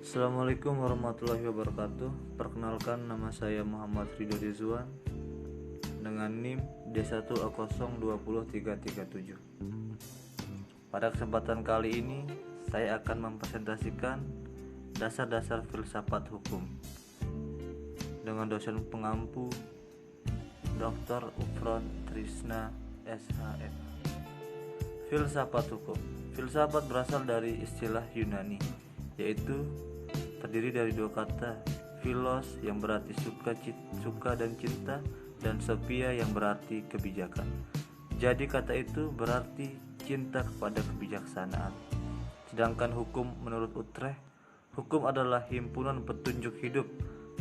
Assalamualaikum warahmatullahi wabarakatuh. Perkenalkan, nama saya Muhammad Ridho Rizwan dengan NIM D1A020337. Pada kesempatan kali ini saya akan mempresentasikan dasar-dasar filsafat hukum dengan dosen pengampu Dr. Ufron Trisna SHM. Filsafat hukum. Filsafat berasal dari istilah Yunani, yaitu terdiri dari dua kata, philos yang berarti suka dan cinta, dan sophia yang berarti kebijakan. Jadi kata itu berarti cinta kepada kebijaksanaan. Sedangkan hukum menurut Utrecht, hukum adalah himpunan petunjuk hidup,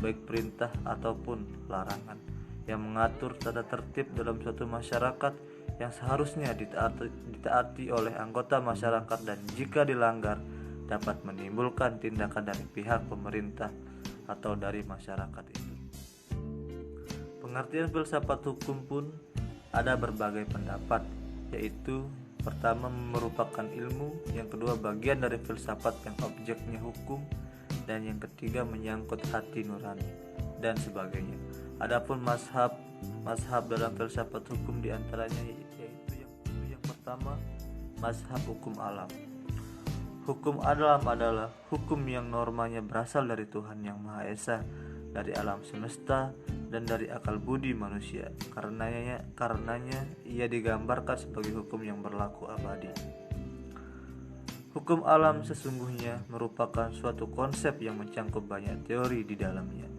baik perintah ataupun larangan, yang mengatur tata tertib dalam suatu masyarakat yang seharusnya ditaati oleh anggota masyarakat, dan jika dilanggar dapat menimbulkan tindakan dari pihak pemerintah atau dari masyarakat itu. Pengertian filsafat hukum pun ada berbagai pendapat, yaitu pertama merupakan ilmu, yang kedua bagian dari filsafat yang objeknya hukum, dan yang ketiga menyangkut hati nurani, dan sebagainya. Adapun mazhab dalam filsafat hukum diantaranya yaitu yang pertama, mazhab hukum alam. Hukum alam adalah hukum yang normanya berasal dari Tuhan Yang Maha Esa, dari alam semesta, dan dari akal budi manusia. Karenanya ia digambarkan sebagai hukum yang berlaku abadi. Hukum alam sesungguhnya merupakan suatu konsep yang mencangkup banyak teori di dalamnya.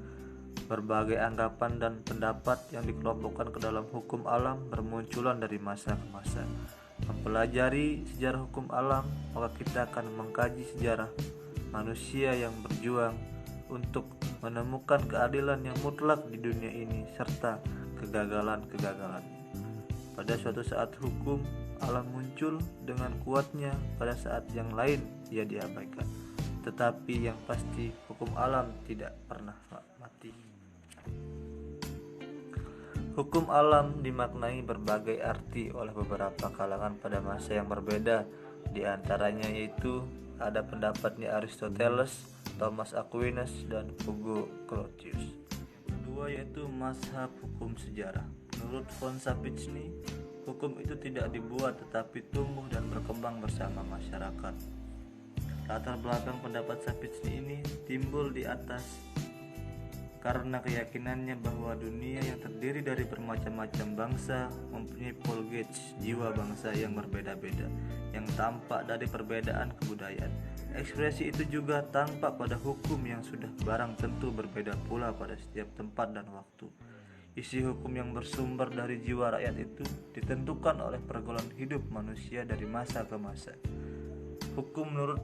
Berbagai anggapan dan pendapat yang dikelompokkan ke dalam hukum alam bermunculan dari masa ke masa. Mempelajari sejarah hukum alam, maka kita akan mengkaji sejarah manusia yang berjuang untuk menemukan keadilan yang mutlak di dunia ini serta kegagalan-kegagalan. Pada suatu saat hukum alam muncul dengan kuatnya, pada saat yang lain ia diabaikan. Tetapi yang pasti hukum alam tidak pernah mati. Hukum alam dimaknai berbagai arti oleh beberapa kalangan pada masa yang berbeda. Di antaranya yaitu ada pendapatnya Aristoteles, Thomas Aquinas, dan Hugo Grotius. Kedua yaitu mazhab hukum sejarah. Menurut von Sapitzny, hukum itu tidak dibuat tetapi tumbuh dan berkembang bersama masyarakat. Latar belakang pendapat Sapitzny ini timbul di atas karena keyakinannya bahwa dunia yang terdiri dari bermacam-macam bangsa mempunyai polgage, jiwa bangsa yang berbeda-beda, yang tampak dari perbedaan kebudayaan. Ekspresi itu juga tampak pada hukum yang sudah barang tentu berbeda pula pada setiap tempat dan waktu. Isi hukum yang bersumber dari jiwa rakyat itu ditentukan oleh pergaulan hidup manusia dari masa ke masa. Hukum menurut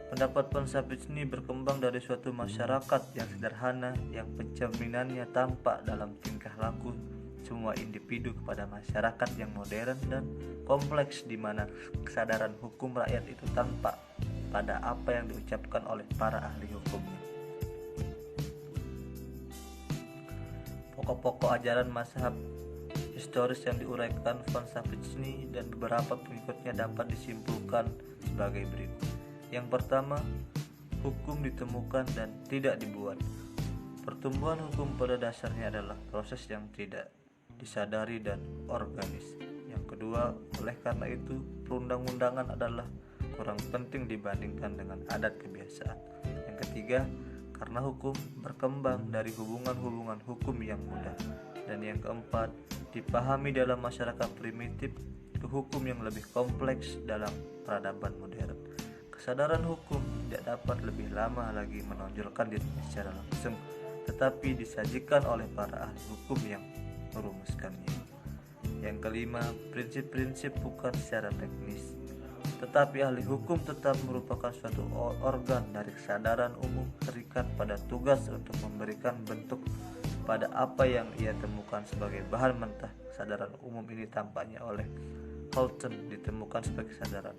pendapat von Sapitzny berkembang dari suatu masyarakat yang sederhana, yang pencerminannya tampak dalam tingkah laku semua individu kepada masyarakat yang modern dan kompleks, di mana kesadaran hukum rakyat itu tampak pada apa yang diucapkan oleh para ahli hukumnya. Pokok-pokok ajaran mazhab historis yang diuraikan von Sapitzny dan beberapa pengikutnya dapat disimpulkan sebagai berikut. Yang pertama, hukum ditemukan dan tidak dibuat. Pertumbuhan hukum pada dasarnya adalah proses yang tidak disadari dan organis. Yang kedua, oleh karena itu, perundang-undangan adalah kurang penting dibandingkan dengan adat kebiasaan. Yang ketiga, karena hukum berkembang dari hubungan-hubungan hukum yang mudah. Dan yang keempat, dipahami dalam masyarakat primitif ke hukum yang lebih kompleks dalam peradaban modern. Kesadaran hukum tidak dapat lebih lama lagi menonjolkan dirinya secara langsung, tetapi disajikan oleh para ahli hukum yang merumuskannya. Yang kelima, prinsip-prinsip bukan secara teknis, tetapi ahli hukum tetap merupakan suatu organ dari kesadaran umum, terikat pada tugas untuk memberikan bentuk pada apa yang ia temukan sebagai bahan mentah. Kesadaran umum ini tampaknya oleh Holton ditemukan sebagai kesadaran.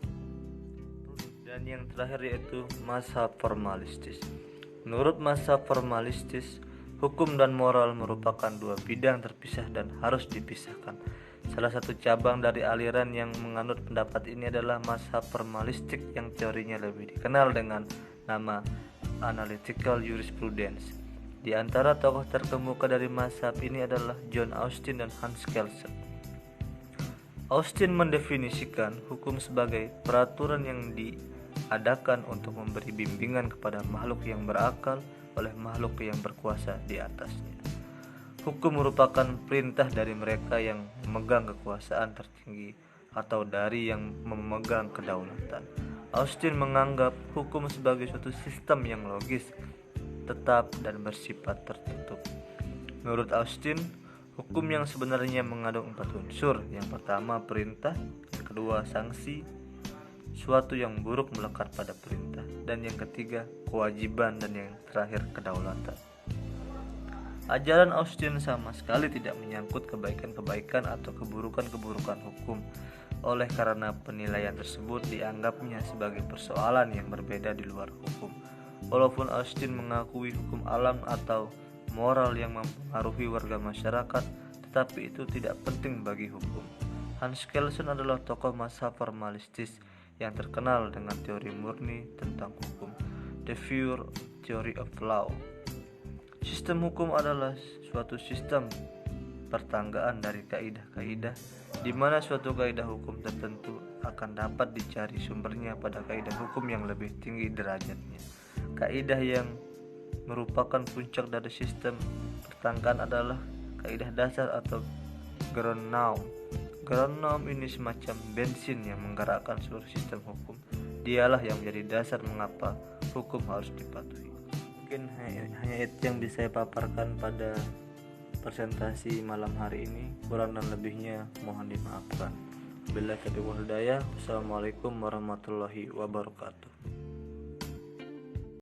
Dan yang terakhir yaitu mazhab formalistis. Menurut mazhab formalistis, hukum dan moral merupakan dua bidang terpisah dan harus dipisahkan. Salah satu cabang dari aliran yang menganut pendapat ini adalah mazhab formalistik yang teorinya lebih dikenal dengan nama Analytical Jurisprudence. Di antara tokoh terkemuka dari mazhab ini adalah John Austin dan Hans Kelsen. Austin mendefinisikan hukum sebagai peraturan yang diadakan untuk memberi bimbingan kepada makhluk yang berakal oleh makhluk yang berkuasa di atasnya. Hukum merupakan perintah dari mereka yang memegang kekuasaan tertinggi atau dari yang memegang kedaulatan. Austin menganggap hukum sebagai suatu sistem yang logis, tetap, dan bersifat tertutup. Menurut Austin, hukum yang sebenarnya mengandung 4 unsur. Yang pertama perintah, yang kedua sanksi, suatu yang buruk melekat pada perintah, dan yang ketiga kewajiban, dan yang terakhir kedaulatan. Ajaran Austin sama sekali tidak menyangkut kebaikan-kebaikan atau keburukan-keburukan hukum. Oleh karena penilaian tersebut dianggapnya sebagai persoalan yang berbeda di luar hukum. Walaupun Austin mengakui hukum alam atau moral yang mempengaruhi warga masyarakat, tetapi itu tidak penting bagi hukum. Hans Kelsen adalah tokoh mazhab formalistis yang terkenal dengan teori murni tentang hukum, the pure theory of law. Sistem hukum adalah suatu sistem pertanggaan dari kaidah-kaidah, di mana suatu kaidah hukum tertentu akan dapat dicari sumbernya pada kaidah hukum yang lebih tinggi derajatnya. Kaidah yang merupakan puncak dari sistem pertanggaan adalah kaidah dasar atau ground norm. Ground norm ini semacam bensin yang menggerakkan seluruh sistem hukum. Dialah yang menjadi dasar mengapa hukum harus dipatuhi. Mungkin hanya itu yang bisa saya paparkan pada presentasi malam hari ini. Kurang dan lebihnya mohon dimaafkan. Wassalamualaikum warahmatullahi wabarakatuh.